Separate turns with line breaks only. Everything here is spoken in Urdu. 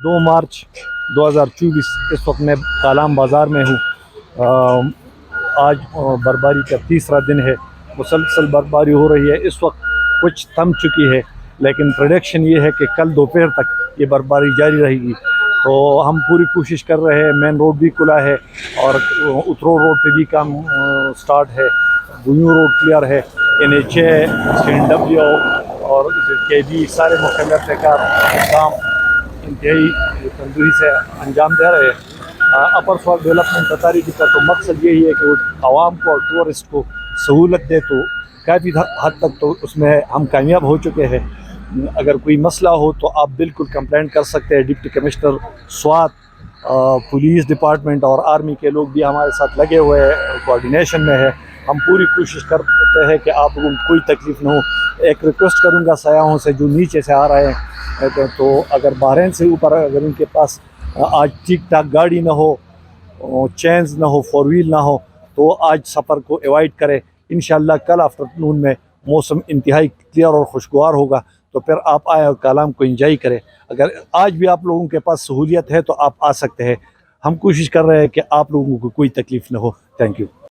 2 مارچ 2024 اس وقت میں کالام بازار میں ہوں۔ آج برفباری کا تیسرا دن ہے، مسلسل برفباری ہو رہی ہے۔ اس وقت کچھ تھم چکی ہے، لیکن پریڈکشن یہ ہے کہ کل دوپہر تک یہ برفباری جاری رہے گی۔ تو ہم پوری کوشش کر رہے ہیں، مین روڈ بھی کھلا ہے اور اترو روڈ پہ بھی کام سٹارٹ ہے، بنیو روڈ کلیئر ہے، NH CNW اور KB سارے مختلف کار کام انتہائی تندوری سے انجام دے رہے ہیں۔ اپر فار ڈیولپمنٹ اتھارٹی کا تو مقصد یہی ہے کہ وہ عوام کو اور ٹورسٹ کو سہولت دے، تو کافی حد تک تو اس میں ہم کامیاب ہو چکے ہیں۔ اگر کوئی مسئلہ ہو تو آپ بالکل کمپلینٹ کر سکتے ہیں۔ Deputy commissioner Swat, police department اور آرمی کے لوگ بھی ہمارے ساتھ لگے ہوئے ہیں، کوارڈینیشن میں ہے۔ ہم پوری کوشش کرتے ہیں کہ آپ لوگوں کو کوئی تکلیف نہ ہو۔ ایک ریکویسٹ کروں گا سیاحوں سے جو نیچے سے آ رہے ہیں، تو اگر بحرین سے اوپر اگر ان کے پاس آج ٹھیک ٹھاک گاڑی نہ ہو، چینز نہ ہو، 4 وہیل نہ ہو، تو آج سفر کو ایوائڈ کرے۔ انشاءاللہ کل آفٹر نون میں موسم انتہائی کلیئر اور خوشگوار ہوگا، تو پھر آپ آئے اور کالام کو انجوائے کریں۔ اگر آج بھی آپ لوگوں کے پاس سہولیت ہے تو آپ آ سکتے ہیں۔ ہم کوشش کر رہے ہیں کہ آپ لوگوں کو کوئی تکلیف نہ ہو۔ Thank you.